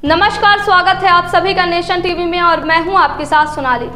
नमस्कार, स्वागत है आप सभी का नेशन टीवी में और मैं हूं आपके साथ सोनाली।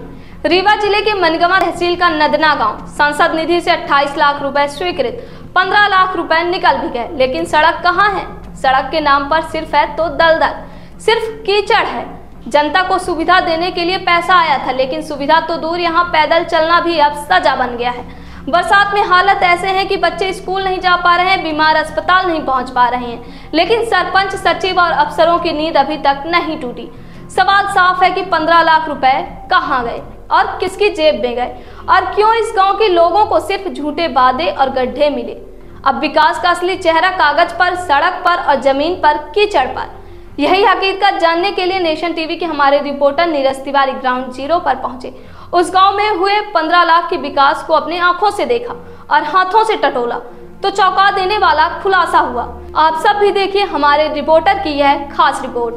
रीवा जिले के मनगवा तहसील का नदना गांव सांसद निधि से 28 लाख रुपए स्वीकृत, 15 लाख रुपए निकल भी गए, लेकिन सड़क कहां है? सड़क के नाम पर सिर्फ है तो दलदल, सिर्फ कीचड़ है। जनता को सुविधा देने के लिए पैसा आया था, लेकिन सुविधा तो दूर, यहाँ पैदल चलना भी अब सजा बन गया है। बरसात में हालत ऐसे है कि बच्चे स्कूल नहीं जा पा रहे हैं, बीमार अस्पताल नहीं पहुंच पा रहे हैं, लेकिन सरपंच, सचिव और अफसरों की नींद अभी तक नहीं टूटी। सवाल साफ है कि 15 लाख रुपए कहां गए और किसकी जेब में गए, और क्यों इस गांव के लोगों को सिर्फ झूठे वादे और गड्ढे मिले। अब विकास का असली चेहरा कागज पर, सड़क पर और जमीन पर, कीचड़ पर। यही हकीकत जानने के लिए नेशन टीवी के हमारे reporter Neeraj Tiwari ground zero पर पहुंचे। उस गांव में हुए 15 लाख के विकास को अपने आंखों से देखा और हाथों से टटोला तो चौंका देने वाला खुलासा हुआ। आप सब भी देखिए हमारे रिपोर्टर की यह खास रिपोर्ट।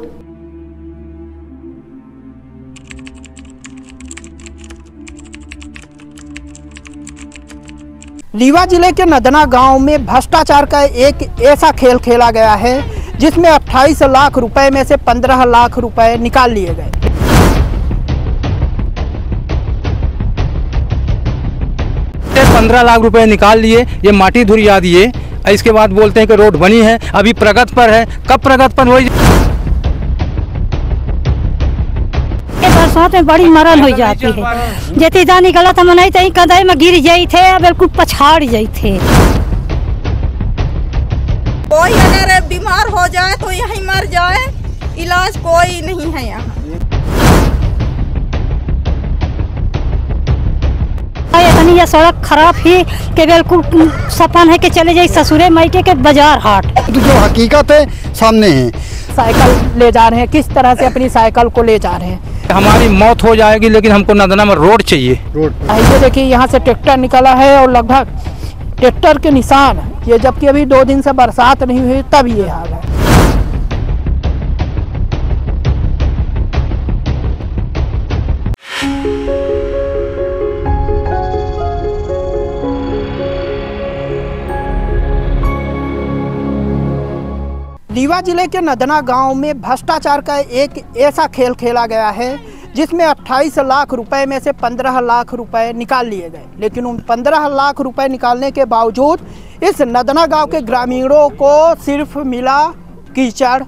रीवा जिले के नदना गांव में भ्रष्टाचार का एक ऐसा खेल खेला गया है जिसमें 28 लाख रुपए में से 15 लाख रुपए निकाल लिए गए। ₹15 लाख रुपए निकाल लिए, ये माटी धुरिया दिए। इसके बाद बोलते हैं कि रोड बनी है, अभी प्रगति पर है। कब प्रगति पर हुई? बरसात में बड़ी मरण हो जाती है। जेती दानी गलत हम नहीं तई कदई में गिर जाई थे, बिल्कुल पछाड़ जाई थे। कोई अगर बीमार हो जाए तो यहीं मर जाए, इलाज कोई नहीं है यहाँ। ये सड़क खराब ही के बिल्कुल सपन है कि चले जाए ससुरे मायके के बाजार हाट। जो हकीकत है सामने है। साइकिल ले जा रहे हैं, किस तरह से अपनी साइकिल को ले जा रहे हैं। हमारी मौत हो जाएगी, लेकिन हमको नदना में रोड चाहिए। ये देखिए यहाँ से ट्रैक्टर निकला है और लगभग ट्रैक्टर के निशान, ये जबकि अभी 2 दिन से बरसात नहीं हुई तब ये हाल है। रीवा जिले के नदना गांव में भ्रष्टाचार का एक ऐसा खेल खेला गया है जिसमें 28 लाख रुपए में से 15 लाख रुपए निकाल लिए गए, लेकिन उन 15 लाख रुपए निकालने के बावजूद इस नदना गांव के ग्रामीणों को सिर्फ मिला कीचड़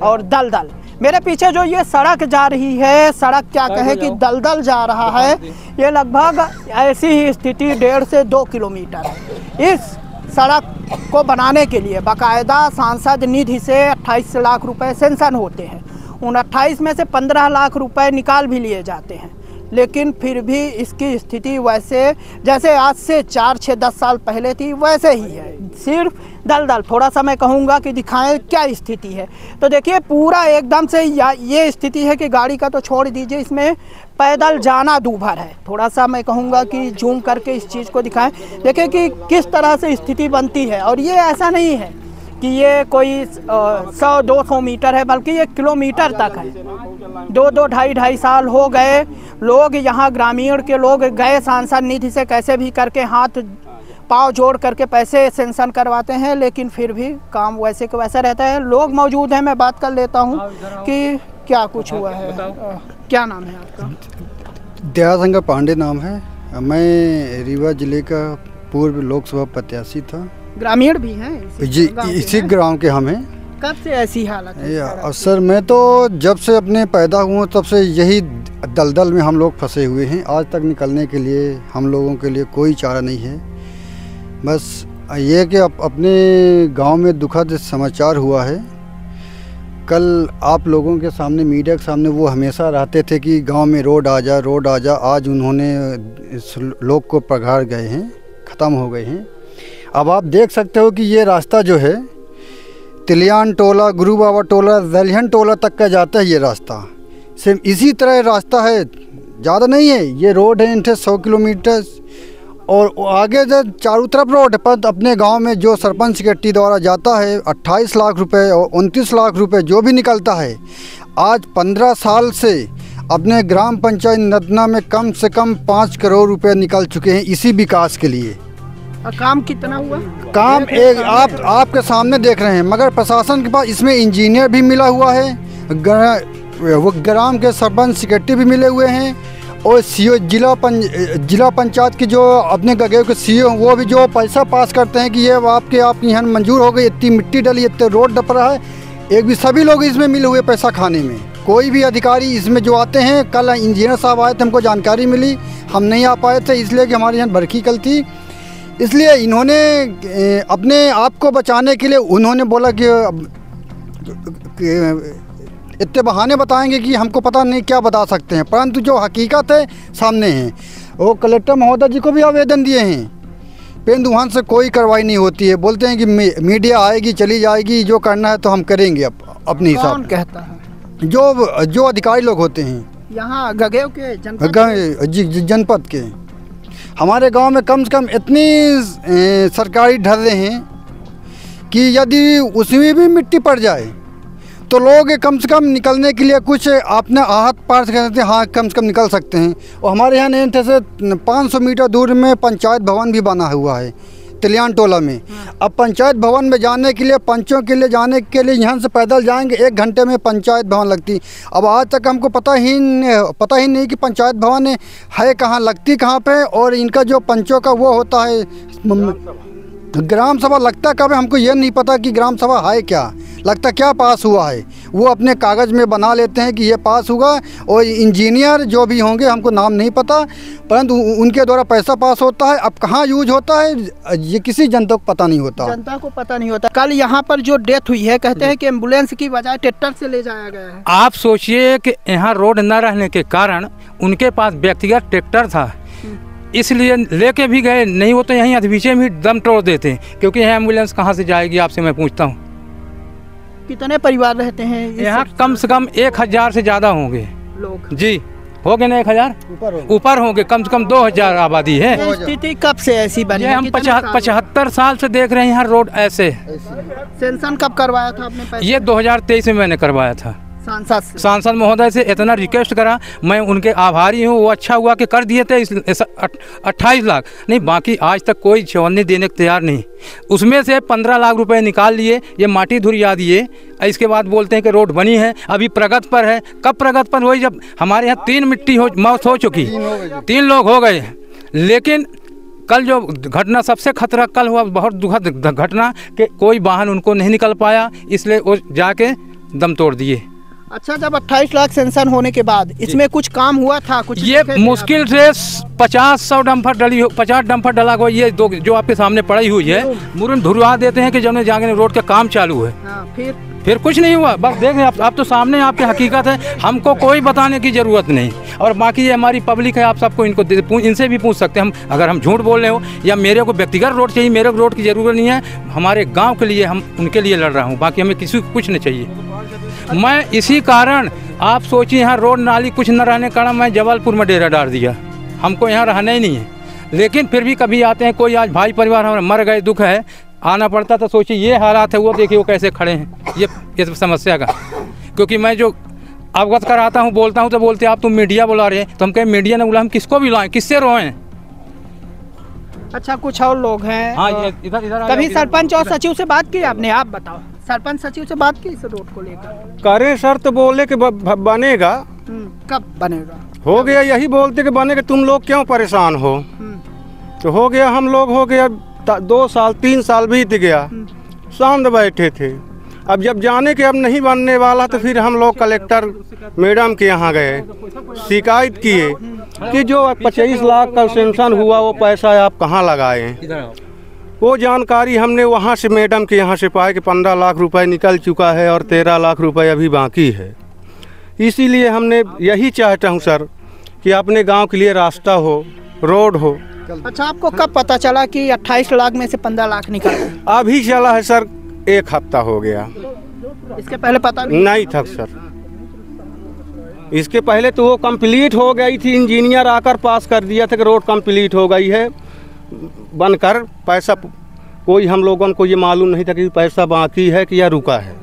और दलदल। मेरे पीछे जो ये सड़क जा रही है, सड़क क्या कहे कि दलदल जा रहा है। ये लगभग ऐसी ही स्थिति 1.5 से 2 किलोमीटर है। इस सड़क को बनाने के लिए बाकायदा सांसद निधि से 28 लाख रुपए सेंक्शन होते हैं। उन 28 में से 15 लाख रुपए निकाल भी लिए जाते हैं, लेकिन फिर भी इसकी स्थिति वैसे जैसे आज से 4, 6, 10 साल पहले थी वैसे ही है, सिर्फ दलदल। थोड़ा सा मैं कहूँगा कि दिखाएं क्या स्थिति है। तो देखिए पूरा एकदम से ये स्थिति है कि गाड़ी का तो छोड़ दीजिए, इसमें पैदल जाना दूभर है। थोड़ा सा मैं कहूँगा कि जूम करके इस चीज़ को दिखाएं, देखिए कि किस तरह से स्थिति बनती है। और ये ऐसा नहीं है कि ये कोई 100-200 मीटर है, बल्कि ये किलोमीटर तक है। 2-2, 2.5 साल हो गए, लोग यहाँ ग्रामीण के लोग गए सांसद निधि से कैसे भी करके हाथ पाँव जोड़ करके पैसे सेंक्शन करवाते हैं, लेकिन फिर भी काम वैसे के वैसा रहता है। लोग मौजूद हैं, मैं बात कर लेता हूँ कि क्या कुछ हुआ है। क्या नाम है आपका? दयाशंकर पांडे नाम है। मैं रीवा जिले का पूर्व लोकसभा प्रत्याशी था। ग्रामीण भी हैं जी, इसी गांव के हम हैं। कब से ऐसी हालत है? सर मैं तो जब से अपने पैदा हुआ तब से यही दलदल में हम लोग फंसे हुए हैं। आज तक निकलने के लिए हम लोगों के लिए कोई चारा नहीं है। बस ये कि अपने गांव में दुखद समाचार हुआ है। कल आप लोगों के सामने, मीडिया के सामने वो हमेशा रहते थे कि गांव में रोड आ जा, रोड आ जा। आज उन्होंने इस लोग को पगार गए हैं, ख़त्म हो गए हैं। अब आप देख सकते हो कि ये रास्ता जो है तिलियान टोला, गुरु बाबा टोला, दलहन टोला तक का जाता है। ये रास्ता सेम इसी तरह रास्ता है, ज़्यादा नहीं है। ये रोड है इनसे 100 किलोमीटर और आगे जो चारों तरफ रोड है। पर अपने गांव में जो सरपंच सेक्रेटरी द्वारा जाता है 28 लाख रुपए और 29 लाख रुपए जो भी निकलता है, आज 15 साल से अपने ग्राम पंचायत नदना में कम से कम 5 करोड़ रुपए निकल चुके हैं इसी विकास के लिए। काम कितना हुआ? काम एक आपके सामने देख रहे हैं, मगर प्रशासन के पास इसमें इंजीनियर भी मिला हुआ है, वो ग्राम के सरपंच सेक्रेटरी भी मिले हुए हैं और सीओ जिला पंचायत की जो अपने गगेव के सीओ वो भी जो पैसा पास करते हैं कि ये आपके यहाँ मंजूर हो गई, इतनी मिट्टी डली, इतने रोड डप रहा है, एक भी सभी लोग इसमें मिले हुए पैसा खाने में। कोई भी अधिकारी इसमें जो आते हैं, कल इंजीनियर साहब आए थे, हमको जानकारी मिली, हम नहीं आ पाए थे इसलिए कि हमारे यहाँ बरखी कल थी, इसलिए इन्होंने अपने आप को बचाने के लिए उन्होंने बोला कि इतने बहाने बताएंगे कि हमको पता नहीं क्या बता सकते हैं, परंतु जो हकीकत है सामने है। वो कलेक्टर महोदय जी को भी आवेदन दिए हैं, परंतु वहाँ से कोई कार्रवाई नहीं होती है। बोलते हैं कि मीडिया आएगी चली जाएगी, जो करना है तो हम करेंगे अपने हिसाब। कौन कहता है? जो अधिकारी लोग होते हैं यहाँ गगेव के जनपद के। हमारे गांव में कम से कम इतनी सरकारी ढर्रे हैं कि यदि उसमें भी मिट्टी पड़ जाए तो लोग कम से कम निकलने के लिए कुछ अपने हाथ पार से कहते हैं, हाँ कम से कम निकल सकते हैं। और हमारे यहाँ नहीं से 500 मीटर दूर में पंचायत भवन भी बना हुआ है तिलियान टोला में। अब पंचायत भवन में जाने के लिए, पंचों के लिए जाने के लिए यहाँ से पैदल जाएंगे 1 घंटे में पंचायत भवन लगती। अब आज तक हमको पता ही नहीं कि पंचायत भवन है कहाँ, लगती कहाँ पे, और इनका जो पंचों का वो होता है ग्राम सभा लगता कब है, हमको ये नहीं पता कि ग्राम सभा है क्या, लगता क्या पास हुआ है। वो अपने कागज़ में बना लेते हैं कि ये पास हुआ, और इंजीनियर जो भी होंगे हमको नाम नहीं पता, परंतु उनके द्वारा पैसा पास होता है। अब कहाँ यूज होता है ये किसी जनता को पता नहीं होता। जनता को पता नहीं होता। कल यहाँ पर जो डेथ हुई है, कहते हैं कि एम्बुलेंस की बजाय ट्रैक्टर से ले जाया गया है। आप सोचिए कि यहाँ रोड न रहने के कारण उनके पास व्यक्तिगत ट्रैक्टर था, इसलिए लेके भी गए, नहीं वो तो यहीं अधबीचे में दम तोड़ देते, क्योंकि यहाँ एम्बुलेंस कहाँ से जाएगी आपसे मैं पूछता हूँ। कितने परिवार रहते हैं यहाँ? कम से कम 1000 से ज़्यादा होंगे लोग। जी हो गए ना, 1000 ऊपर होंगे, कम से कम 2000 आबादी है। स्थिति कब से ऐसी बनी? ये हम 75 साल से देख रहे हैं यहाँ रोड ऐसे। सेंसन कब करवाया था आपने? ये 2023 में मैंने करवाया था। सांसद महोदय से इतना रिक्वेस्ट करा, मैं उनके आभारी हूँ। वो अच्छा हुआ कि कर दिए थे 28 लाख, नहीं बाकी आज तक कोई चवन्नी देने को तैयार नहीं। उसमें से 15 लाख रुपए निकाल लिए, ये माटी धुरिया दिए। इसके बाद बोलते हैं कि रोड बनी है, अभी प्रगति पर है। कब प्रगति पर हुई? जब हमारे यहाँ 3 मिट्टी मौत हो चुकी, 3 लोग हो गए। लेकिन कल जो घटना सबसे खतरा कल हुआ, बहुत दुखद घटना कि कोई वाहन उनको नहीं निकल पाया, इसलिए वो जाके दम तोड़ दिए। अच्छा, जब 28 लाख सेंसन होने के बाद इसमें कुछ काम हुआ था? कुछ ये मुश्किल से 50 डंपर डली हो, 50 डंपर डला हुआ। ये दो जो आपके सामने पड़ी हुई है, मुरन धुरवा देते हैं कि जब जाके रोड का काम चालू है। फिर कुछ नहीं हुआ। बस देखें आप तो सामने आपकी हकीकत है, हमको कोई बताने की ज़रूरत नहीं। और बाकी ये हमारी पब्लिक है, आप सबको इनसे भी पूछ सकते हैं। हम अगर हम झूठ बोल रहे हो या मेरे को व्यक्तिगत रोड चाहिए, मेरे को रोड की ज़रूरत नहीं है। हमारे गाँव के लिए हम उनके लिए लड़ रहा हूँ, बाकी हमें किसी को कुछ नहीं चाहिए। मैं इसी कारण आप सोचिए यहाँ रोड नाली कुछ न रहने के कारण मैं जबलपुर में डेरा डाल दिया। हमको यहाँ रहना ही नहीं है, लेकिन फिर भी कभी आते हैं। कोई आज भाई परिवार हमारे मर गए, दुख है, आना पड़ता। तो सोचिए ये हालात है, वो देखिए वो कैसे खड़े हैं ये समस्या का। क्योंकि मैं जो अवगत कराता हूँ, बोलता हूँ, तो बोलते आप तुम मीडिया बुला रहे हैं। तो हम कहें मीडिया ने बुला, हम किसको भी लाएं, किससे रोएं? अच्छा, कुछ और लोग हैं। हाँ, इधर कभी सरपंच और सचिव से बात की आपने? आप बताओ, सरपंच सचिव से बात की इस रोड को लेकर? करें सर, तो बोले कि बनेगा। कब बनेगा? हो गया, यही बोलते कि बनेगा, तुम लोग क्यों परेशान हो? तो हो गया, हम लोग हो गया 2 साल 3 साल बीत गया, शांत बैठे थे। अब जब जाने के अब नहीं बनने वाला, तो फिर हम लोग कलेक्टर मैडम के यहाँ गए, शिकायत किए कि जो 25 लाख का सेंसन हुआ वो पैसा आप कहाँ लगाए। वो जानकारी हमने वहाँ से मैडम के यहाँ से पाया कि 15 लाख रुपए निकल चुका है और 13 लाख रुपए अभी बाकी है। इसीलिए हमने यही चाहता हूँ सर कि अपने गांव के लिए रास्ता हो, रोड हो। अच्छा, आपको कब पता चला कि 28 लाख में से 15 लाख निकला? अभी चला है सर, 1 हफ्ता हो गया। इसके पहले पता नहीं था सर। इसके पहले तो वो कंप्लीट हो गई थी, इंजीनियर आकर पास कर दिया था कि रोड कंप्लीट हो गई है बनकर। पैसा कोई हम लोगों को ये मालूम नहीं था कि पैसा बाकी है कि या रुका है।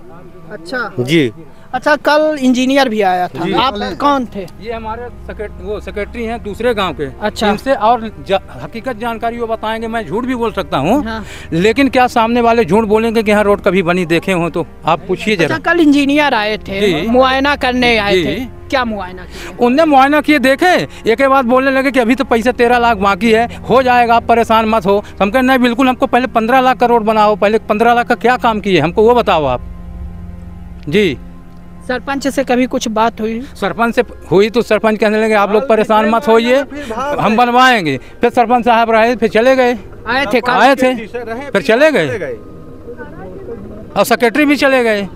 अच्छा जी। अच्छा, कल इंजीनियर भी आया था, आप कौन थे? ये हमारे सेक्रेटरी हैं दूसरे गांव के। अच्छा। इनसे और हकीकत जानकारी वो बताएंगे। मैं झूठ भी बोल सकता हूँ। हाँ। लेकिन क्या सामने वाले झूठ बोलेंगे कि यहाँ रोड कभी बनी देखे हो? तो आप पूछिए जरा। अच्छा, कल इंजीनियर आए थे, मुआयना करने आए थे, क्या मुआयना किया? उनने मुआयना किए, देखे, एक के बाद बोलने लगे कि अभी तो पैसा 13 लाख बाकी है, हो जाएगा, आप परेशान मत हो। हम कहे नहीं, बिल्कुल, हमको पहले 15 लाख का रोड बनाओ। पहले 15 लाख का क्या काम किए हमको वो बताओ आप जी। सरपंच से कभी कुछ बात हुई? सरपंच से हुई तो सरपंच कहने लगे आप लोग परेशान मत होइए, हम बनवाएंगे। फिर सरपंच साहब रहे, फिर चले गए। आए थे फिर चले गए, और सेक्रेटरी भी चले गए।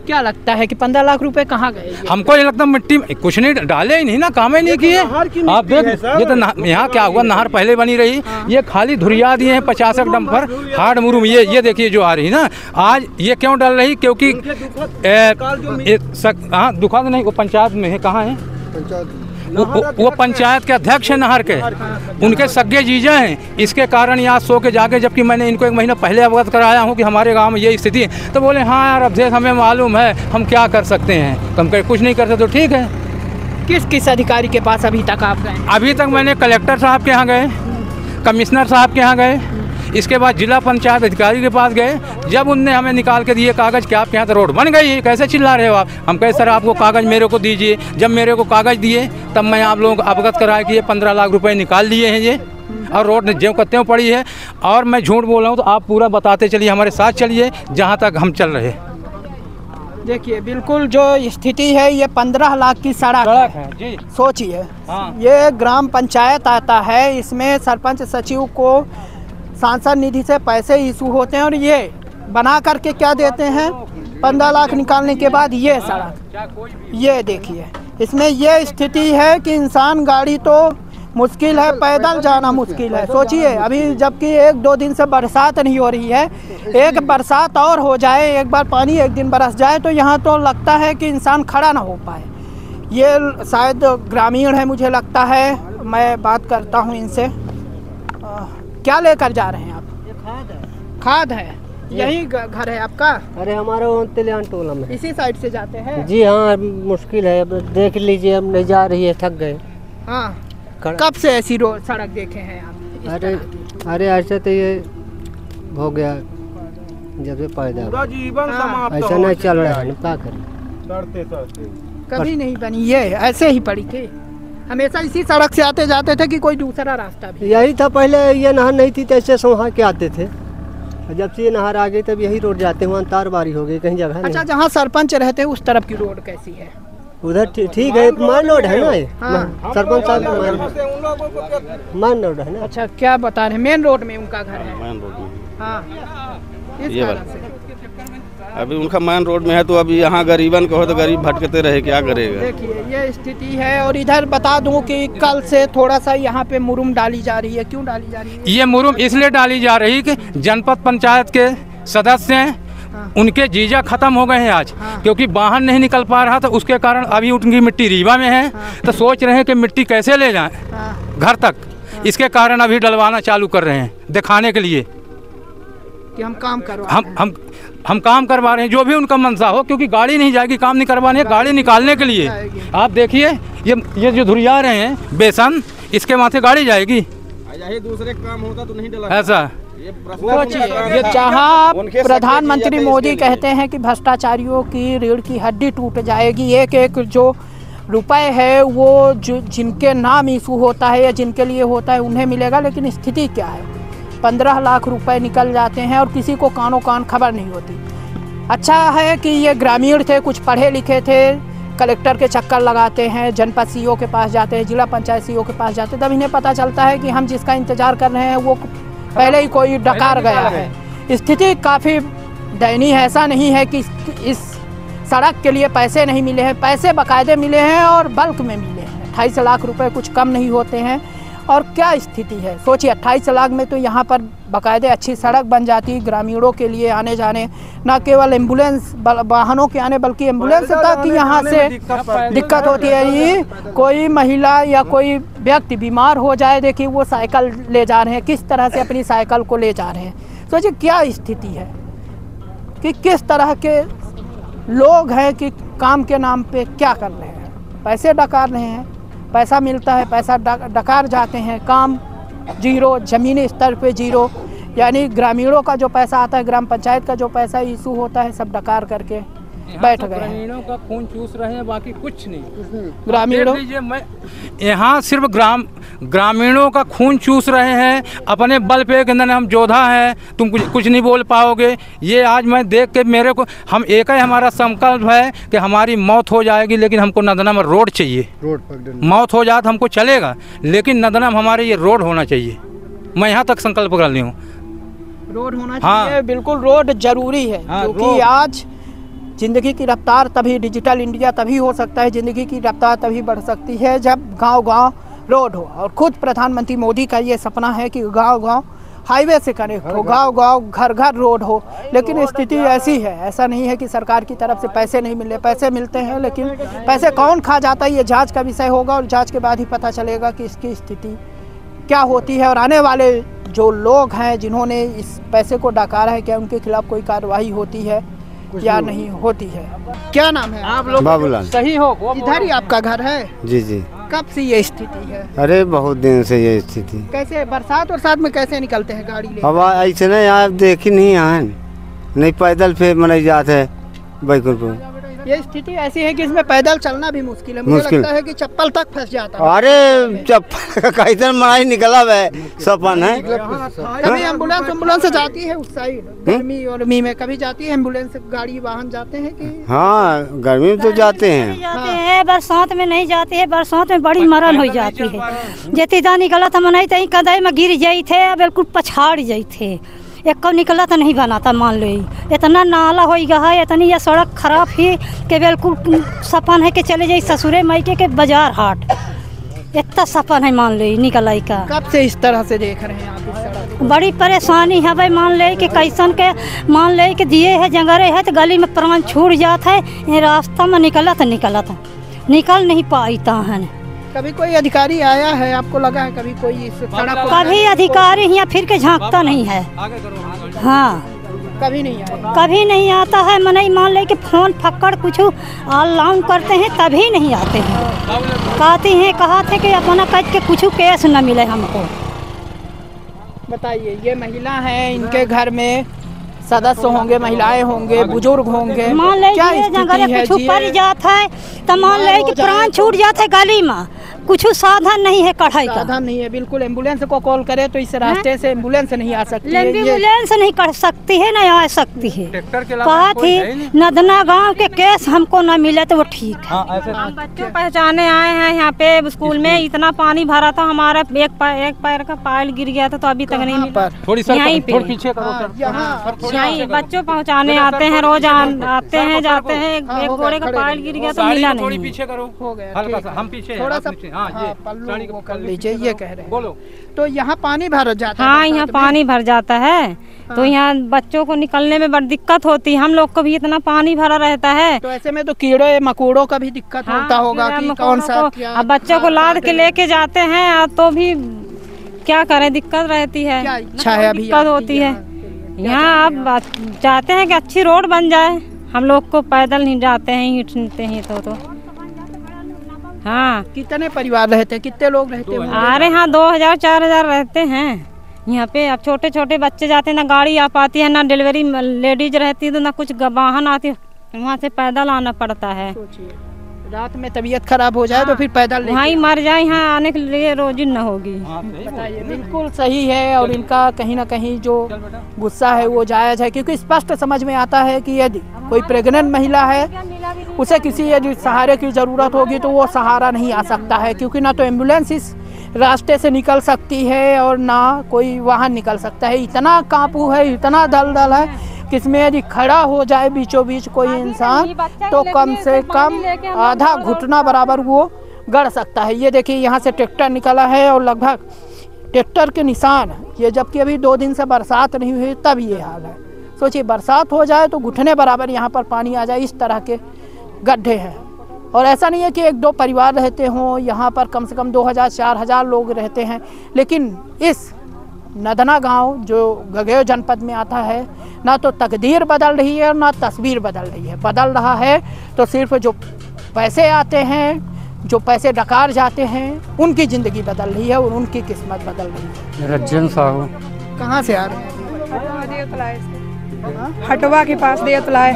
क्या लगता है कि 15 लाख रुपए कहाँ गए? हमको ये लगता मिट्टी में कुछ नहीं डाले ही नहीं ना, काम ही नहीं किए। आप देख, ये तो यहाँ क्या हुआ, नहर पहले बनी रही, ये खाली धुरिया दिए हैं 50 डंपर हार्ड मुरूम। ये देखिए जो आ रही ना आज, ये क्यों डल रही? क्योंकि हाँ, दुखा नहीं, वो पंचायत में है। कहाँ है वो पंचायत के अध्यक्ष है नहर के, उनके सगे जीजा हैं। इसके कारण यहाँ सो के जाके, जबकि मैंने इनको 1 महीना पहले अवगत कराया हूँ कि हमारे गांव में ये स्थिति है, तो बोले हाँ यार, अब देख हमें मालूम है, हम क्या कर सकते हैं। हम कहे कुछ नहीं करते तो ठीक है। किस अधिकारी के पास अभी तक आप गए? अभी तक मैंने कलेक्टर साहब के यहाँ गए, कमिश्नर साहब के यहाँ गए, इसके बाद जिला पंचायत अधिकारी के पास गए। जब उनने हमें निकाल के दिए कागज़ कि आपके यहाँ तो रोड बन गई है, कैसे चिल्ला रहे हो आप? हम कहे सर आपको कागज़ मेरे को दीजिए। जब मेरे को कागज़ दिए तब मैं आप लोगों को अवगत कराया कि ये 15 लाख रुपए निकाल लिए हैं ये, और रोड ज्यों कत्यों पड़ी है। और मैं झूठ बोल रहा हूँ तो आप पूरा बताते चलिए, हमारे साथ चलिए जहाँ तक हम चल रहे। देखिए, बिल्कुल जो स्थिति है, ये 15 लाख की सड़क है जी। सोचिए। हाँ। ये ग्राम पंचायत आता है, इसमें सरपंच सचिव को सांसद निधि से पैसे इशू होते हैं, और ये बना करके क्या देते हैं, 15 लाख निकालने के बाद ये सड़क, ये देखिए, इसमें ये स्थिति है कि इंसान, गाड़ी तो मुश्किल है, पैदल जाना मुश्किल है। सोचिए, अभी जबकि 1-2 दिन से बरसात नहीं हो रही है, एक बरसात और हो जाए, एक बार पानी एक दिन बरस जाए तो यहाँ तो लगता है कि इंसान खड़ा ना हो पाए। ये शायद ग्रामीण है, मुझे लगता है। मैं बात करता हूँ इनसे। क्या लेकर जा रहे हैं आप? ये खाद है। यही घर है आपका? अरे हमारा तिलियान टोला में। इसी साइड से जाते हैं? जी हाँ, मुश्किल है, देख लीजिए, अब नहीं जा रही है, थक गए। हाँ। कब से ऐसी सड़क देखे हैं आप? अरे ऐसे तो ये हो गया जब से पैदा, ऐसा नहीं चल रहा है, क्या करें। कभी नहीं बनी, ये ऐसे ही पड़ी थी, हमेशा इसी सड़क से आते जाते थे कि कोई दूसरा रास्ता भी? यही था, पहले ये नहर नहीं थी तो ऐसे वहाँ के आते थे, जब से ये नहर आ गई तब यही रोड जाते हैं, वहाँ तारबारी हो गई, कहीं जगह। अच्छा, जहाँ सरपंच रहते हैं उस तरफ की रोड कैसी है? उधर ठीक है, मेन रोड है ना ये। हाँ। सरपंच साहब मेन रोड है ना। अच्छा, क्या बता रहे हैं, मेन रोड में उनका घर है? मेन रोड में। हाँ, इस ये कारण से अभी उनका मेन रोड में है, तो अभी यहाँ गरीबन को हो तो गरीब भटकते रहे, क्या करेगा। देखिए, ये स्थिति है। और इधर बता दूं कि कल से थोड़ा सा यहाँ पे मुरुम डाली जा रही है। क्यों डाली जा रही है? ये मुरुम इसलिए डाली जा रही कि जनपद पंचायत के सदस्य हैं, उनके जीजा खत्म हो गए हैं आज। क्योंकि बाहर नहीं निकल पा रहा था, उसके कारण अभी उनकी मिट्टी रीवा में है। तो सोच रहे हैं कि मिट्टी कैसे ले जाएं घर तक, इसके कारण अभी डलवाना चालू कर रहे हैं, दिखाने के लिए कि हम काम करवा हम काम करवा रहे हैं, जो भी उनका मनसा हो। क्योंकि गाड़ी नहीं जाएगी, काम नहीं करवाने, गाड़ी निकालने के लिए। आप देखिए, ये जो धुरिया रहे हैं बेसन, इसके माथे गाड़ी जाएगी। दूसरे काम होता तो नहीं डला ऐसा। ये जहाँ प्रधानमंत्री मोदी कहते हैं कि भ्रष्टाचारियों की रीढ़ की हड्डी टूट जाएगी, एक जो रुपए है वो जो जिनके नाम इशू होता है या जिनके लिए होता है उन्हें मिलेगा। लेकिन स्थिति क्या है, 15 लाख रुपए निकल जाते हैं और किसी को कानों कान खबर नहीं होती। अच्छा है कि ये ग्रामीण थे, कुछ पढ़े लिखे थे, कलेक्टर के चक्कर लगाते हैं, जनपद सीईओ के पास जाते हैं, जिला पंचायत सीईओ के पास जाते हैं, तब इन्हें पता चलता है कि हम जिसका इंतजार कर रहे हैं वो पहले ही कोई डकार गया है। स्थिति काफ़ी दयनीय है। ऐसा नहीं है कि इस सड़क के लिए पैसे नहीं मिले हैं, पैसे बाकायदे मिले हैं और बल्क में मिले हैं। 28 लाख रुपए कुछ कम नहीं होते हैं। और क्या स्थिति है, सोचिए, 28 लाख में तो यहाँ पर बाकायदे अच्छी सड़क बन जाती, ग्रामीणों के लिए आने जाने, न केवल एम्बुलेंस वाहनों के आने बल्कि एम्बुलेंस तक यहाँ से दिक्कत होती है। ये कोई महिला या कोई व्यक्ति बीमार हो जाए, देखिए वो साइकिल ले जा रहे हैं, किस तरह से अपनी साइकिल को ले जा रहे हैं। सोचिए क्या स्थिति है कि किस तरह के लोग हैं कि काम के नाम पे क्या कर रहे हैं, पैसे डकार रहे हैं, पैसा मिलता है, पैसा डकार जाते हैं, काम जीरो, ज़मीनी स्तर पे जीरो, यानी ग्रामीणों का जो पैसा आता है, ग्राम पंचायत का जो पैसा इशू होता है, सब डकार करके बैठ गए। ग्रामीणों का खून चूस रहे हैं, बाकी कुछ नहीं। ग्रामीणों यहाँ सिर्फ ग्रामीणों का खून चूस रहे हैं, अपने बल पे के अंदर हम योद्धा हैं, तुम कुछ नहीं बोल पाओगे। ये आज मैं देख के मेरे को हम एक ही हमारा संकल्प है कि हमारी मौत हो जाएगी, लेकिन हमको नदना में रोड चाहिए। मौत हो जाए तो हमको चलेगा, लेकिन नदना में हमारे ये रोड होना चाहिए। मैं यहाँ तक संकल्प कर ली हूँ, रोड होना चाहिए। बिल्कुल रोड जरूरी है, क्योंकि आज ज़िंदगी की रफ्तार तभी, डिजिटल इंडिया तभी हो सकता है, ज़िंदगी की रफ्तार तभी बढ़ सकती है जब गांव-गांव रोड हो। और खुद प्रधानमंत्री मोदी का ये सपना है कि गांव-गांव हाईवे से कनेक्ट हो, गांव-गांव घर-घर रोड हो। लेकिन स्थिति ऐसी है, ऐसा नहीं है कि सरकार की तरफ से पैसे नहीं मिल रहे, पैसे मिलते हैं, लेकिन पैसे कौन खा जाता है ये जाँच का विषय होगा, और जाँच के बाद ही पता चलेगा कि इसकी स्थिति क्या होती है। और आने वाले जो लोग हैं जिन्होंने इस पैसे को डकारा है, क्या उनके खिलाफ कोई कार्रवाई होती है या नहीं होती है? क्या नाम है आप लोग? बाबूलाल। सही हो, इधर ही आपका घर है? जी जी। कब से ये स्थिति है? अरे बहुत दिन से ये स्थिति। कैसे बरसात में कैसे निकलते हैं गाड़ी ले? अब ऐसे नहीं, आप देखी नहीं आए, नहीं पैदल फिर मनाई जाते है बैकुंठपुर। ये स्थिति ऐसी है कि इसमें पैदल चलना भी मुश्किल है, मुझे लगता है कि चप्पल तक फंस जाता है। अरे चप्पल का इधर मनाई निकला है, सपन है। कभी एम्बुलेंस जाती है उस साइड, गर्मी और मी में कभी जाती है एम्बुलेंस, गाड़ी वाहन जाते हैं कि? हाँ, गर्मी में तो जाते हैं, बरसात में नहीं जाते हैं। बरसात में बड़ी मरण हो जाती है। जेतीदा निकला था मनाई तही कदाई में गिर जाई थे, बिल्कुल पछाड़ जाई थे। एक को निकला तो नहीं बनाता, मान लो इतना नाला हो गया है, इतनी यह सड़क खराब है कि बिल्कुल सपन है कि चले जाए ससुरे मायके के बाजार हाट, इतना सपन है मान लो निकलाई का। कब से इस तरह से देख रहे हैं आप इस सड़क? बड़ी परेशानी है भाई, मान ले कि कैसन के मान ले कि दिए है जंगरे है तो गली में प्राण छूट जाता है, ये रास्ता में निकला था निकल नहीं पाता है। कभी कोई अधिकारी आया है, आपको लगा है कभी कोई इस सड़क को? कभी अधिकारी यहाँ फिर के झांकता नहीं है। हाँ, कभी नहीं आया, कभी नहीं आता है। मनाई मान ले कि फोन फक्कड़ कुछ ऑनलाइन करते हैं तभी नहीं आते हैं। कहते हैं कहा थे कि अपना कट के कुछ केस न मिले हमको। बताइए, ये महिला है, इनके घर में सदस्य होंगे, महिलाएं होंगे, बुजुर्ग होंगे, मान ले क्या स्थिति है? कुछ पड़ जाता है तो मान ले कि प्राण छूट जाता है गली में, कुछ साधन नहीं है, कढ़ाई का साधन नहीं है। बिल्कुल एम्बुलेंस को कॉल करे तो इस रास्ते से एम्बुलेंस नहीं आ सकती है, एम्बुलेंस नहीं कर सकती है, नहीं आ सकती है। कहा थी नदना गांव के केस हमको न मिले तो वो ठीक है। हम बच्चों पहचाने आए हैं यहाँ पे स्कूल में, इतना पानी भरा था, हमारा एक पैर का पायल गिर गया था, तो अभी तक नहीं मिला। यहीं पे यहीं बच्चों पहुँचाने आते हैं, रोज आते हैं जाते हैं, एक घोड़े का पायल गिर गया तो मिला नहीं। पीछे करो, हो गया, हल्का सा हम पीछे, थोड़ा सा पल्लू वो कर लीजिए, ये कह रहे हैं। बोलो, तो यहाँ पानी भर जाता है? हाँ, यहाँ पानी भर जाता है, तो यहाँ बच्चों को निकलने में बड़ी दिक्कत होती है। हम लोग को भी इतना पानी भरा रहता है, तो ऐसे में तो कीड़े मकोड़ों का भी दिक्कत होता होगा कि कौन सा अब बच्चों को लाद के लेके जाते हैं तो भी क्या करें, दिक्कत रहती है, दिक्कत होती है। यहाँ आप चाहते हैं कि अच्छी रोड बन जाए, हम लोग को पैदल नहीं जाते हैं, हिटते हैं तो हाँ। कितने परिवार रहते हैं, कितने लोग रहते हैं? अरे हाँ, 2000-4000 रहते हैं यहाँ पे। अब छोटे छोटे बच्चे जाते हैं, ना गाड़ी आ पाती है, ना डिलीवरी लेडीज रहती है, तो ना कुछ वाहन आती है, वहाँ से पैदल आना पड़ता है। रात में तबीयत खराब हो जाए तो फिर पैदल वहाँ ही मर जाए, यहाँ आने के लिए रोजी न होगी। बताइए, बिल्कुल सही है। और इनका कहीं ना कहीं जो गुस्सा है वो जायज़ है, क्योंकि स्पष्ट समझ में आता है कि यदि कोई प्रेग्नेंट महिला है, उसे किसी यदि सहारे की ज़रूरत होगी तो वो सहारा नहीं आ सकता है, क्योंकि ना तो एम्बुलेंस इस रास्ते से निकल सकती है और ना कोई वाहन निकल सकता है। इतना कांपू है, इतना दलदल है कि इसमें यदि खड़ा हो जाए बीचों बीच कोई इंसान तो कम से कम आधा घुटना बराबर वो गड़ सकता है। ये देखिए, यहाँ से ट्रैक्टर निकला है और लगभग ट्रैक्टर के निशान, ये जबकि अभी 2 दिन से बरसात नहीं हुई तब ये हाल है। सोचिए, बरसात हो जाए तो घुटने बराबर यहाँ पर पानी आ जाए, इस तरह के गड्ढे हैं। और ऐसा नहीं है कि 1-2 परिवार रहते हों, यहाँ पर कम से कम 2000-4000 लोग रहते हैं। लेकिन इस नदना गांव जो गगेव जनपद में आता है, ना तो तकदीर बदल रही है और ना तस्वीर बदल रही है। बदल रहा है तो सिर्फ जो पैसे आते हैं, जो पैसे डकार जाते हैं, उनकी ज़िंदगी बदल रही है और उनकी किस्मत बदल रही है। रज्जन साहू। कहाँ से आ रहे हैं? हटवा के पास देवतलाय।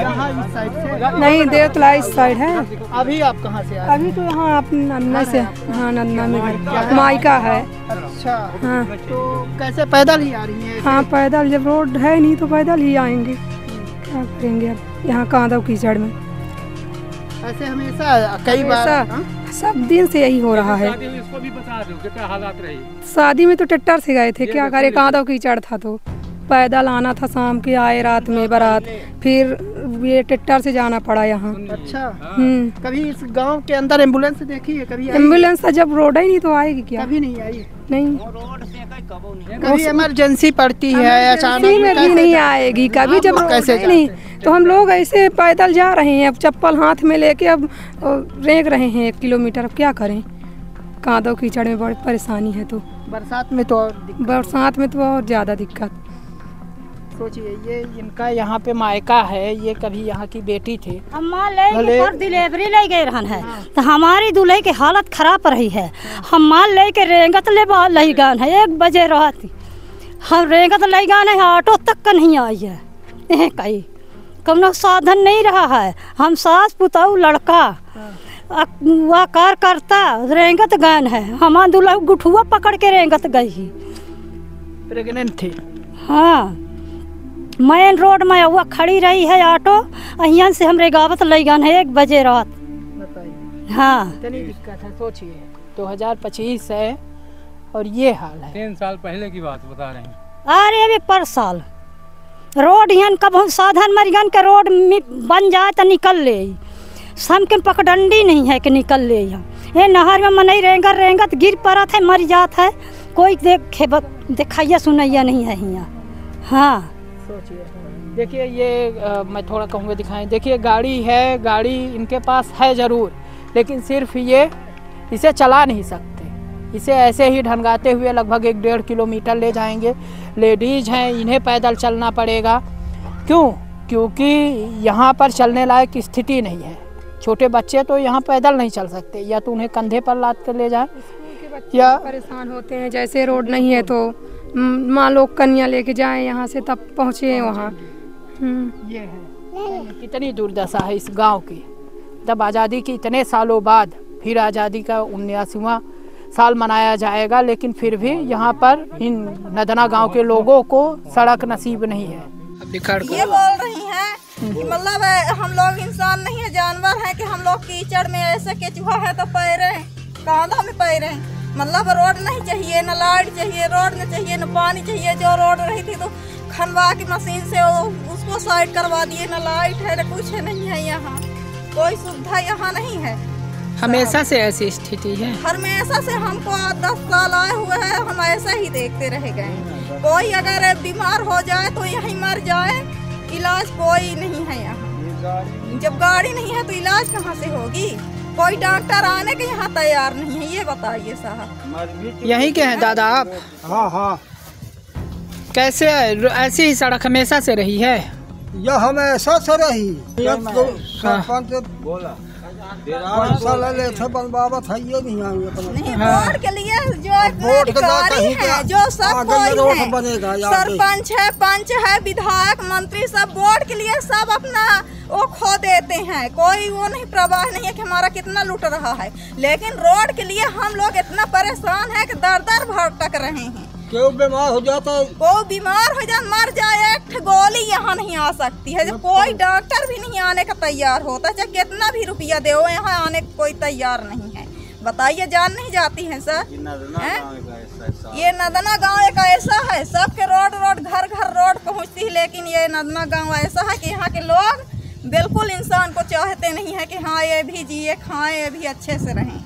नहीं, देवतलाय इस साइड है। अभी आप कहाँ से आ रहे हैं? अभी तो यहाँ अपने नन्ना से। हाँ, नन्ना में घर मायका है। अच्छा। हाँ, तो कैसे पैदल ही आ रही हैं? हाँ, पैदल। जब रोड है नहीं तो पैदल ही आएंगे। क्या करेंगे अब यहाँ कांदव कीचड़ में। ऐसे हमेशा कई बार सब दिन से यही हो रहा है। इसको भी बता दो कितना हालात रही। शादी में तो ट्रैक्टर से गए थे, क्या करे, कांदव कीचड़ था तो पैदल आना था। शाम के आए रात में बारात, फिर ये ट्रैक्टर से जाना पड़ा यहाँ। अच्छा। कभी इस गांव के अंदर एम्बुलेंस देखी है? कभी एम्बुलेंस जब रोड ही नहीं तो आएगी क्या? कभी नहीं आई। नहीं, कभी इमरजेंसी पड़ती है अचानक में भी नहीं आएगी। कभी जब कैसे नहीं तो हम लोग ऐसे पैदल जा रहे हैं, अब चप्पल हाथ में लेके अब रेंग रहे हैं 1 किलोमीटर। अब क्या करें, कांदव कीचड़ में बड़ी परेशानी है। तो बरसात में तो और ज़्यादा दिक्कत। सोचिए, ये इनका यहाँ पे मायका है, ये कभी यहाँ की बेटी थे। पर डिलीवरी ले गए रहन है तो हमारी दूल्हे की हालत खराब रही है। हम माल ले के रेंगत ले गान है 1 बजे रात। हम रेंगत ले गान है, ऑटो तक का नहीं आई है। कहीं कौनो साधन नहीं रहा है। हम सास पुताऊ लड़का वह कार करता रेंगत गान है। हमारा दूल्हा गुठुआ पकड़ के रेंगत गई। प्रेग्नेंट थी। हाँ, मेन रोड में हुआ खड़ी रही है ऑटो। यहाँ से हमरे गावत ले गन है 1 बजे रात। हाँ, इतनी दिक्कत है। सोचिए 2025 है और ये हाल है। 3 साल पहले की बात बता रहे हैं। अरे अभी पर साल रोड यहाँ का बहुत साधन मरियन के रोड बन जाए तो निकल ले। सम के पकडंडी नहीं है कि निकल ले। यहाँ ये नहर में मनई रेंगत गिर पड़ा था, मर जात है। कोई दिखाइया सुनैया नहीं है यहाँ। हाँ, सोचिए, देखिए ये मैं थोड़ा कहूँगा दिखाएं। देखिए गाड़ी है, गाड़ी इनके पास है ज़रूर, लेकिन सिर्फ ये इसे चला नहीं सकते। इसे ऐसे ही ढंगाते हुए लगभग 1-1.5 किलोमीटर ले जाएंगे। लेडीज़ हैं, इन्हें पैदल चलना पड़ेगा। क्यों? क्योंकि यहाँ पर चलने लायक स्थिति नहीं है। छोटे बच्चे तो यहाँ पैदल नहीं चल सकते, या तो उन्हें कंधे पर लाद कर ले जाए, या परेशान होते हैं। जैसे रोड नहीं है तो माँ लोग कन्या लेके जाएं यहाँ से, तब पहुँचे वहाँ। ये है कितनी दुर्दशा है इस गांव की। तब आज़ादी की इतने सालों बाद फिर आज़ादी का 79वां साल मनाया जाएगा, लेकिन फिर भी यहाँ पर इन नदना गांव के लोगों को सड़क नसीब नहीं है। ये बोल रही हैं कि मतलब हम लोग इंसान नहीं है, जानवर है कि हम लोग कीचड़ में ऐसे केचुआ है तो पैरे कांधा में पैरे। मतलब रोड नहीं चाहिए, न लाइट चाहिए, रोड नहीं चाहिए, न पानी चाहिए। जो रोड रही थी तो खनवा की मशीन से उसको साइड करवा दिए। न लाइट है, न कुछ नहीं है। यहाँ कोई सुविधा यहाँ नहीं है। हमेशा से ऐसी स्थिति है। हमेशा से हमको 10 साल आए हुए हैं, हम ऐसा ही देखते रह गए। कोई अगर बीमार हो जाए तो यहीं मर जाए, इलाज कोई नहीं है यहाँ। जब गाड़ी नहीं है तो इलाज कहाँ से होगी? कोई डॉक्टर आने के यहाँ तैयार नहीं है। ये बताइए साहब। यहीं के हैं दादा आप? हाँ हाँ। कैसे ऐसी ही सड़क हमेशा से रही है? यह हमेशा से रही। सरपंच बोला पैसा ले ले थे बनवावत है, ये नहीं नहीं। वोट के लिए जो अधिकारी है, जो सब कोई है, सरपंच है, पंच है, विधायक, मंत्री, सब वोट के लिए सब अपना वो खो देते हैं। कोई वो नहीं प्रवाह नहीं है कि हमारा कितना लूट रहा है। लेकिन रोड के लिए हम लोग इतना परेशान है कि दर भटक रहे हैं। क्यों बीमार हो जाता है, कोई बीमार हो जाए, मर जाए, एक गोली यहाँ नहीं आ सकती है। कोई डॉक्टर भी नहीं आने का तैयार होता, चाहे कितना भी रुपया दे, यहाँ आने को कोई तैयार नहीं है। बताइए, जान नहीं जाती है सर? ये नदना गांव एक ऐसा है, सबके रोड घर रोड पहुँचती है, लेकिन ये नदना गांव ऐसा है कि यहाँ के लोग बिल्कुल इंसान को चाहते नहीं है कि हाँ ये भी जिए खाएं, ये भी अच्छे से रहें।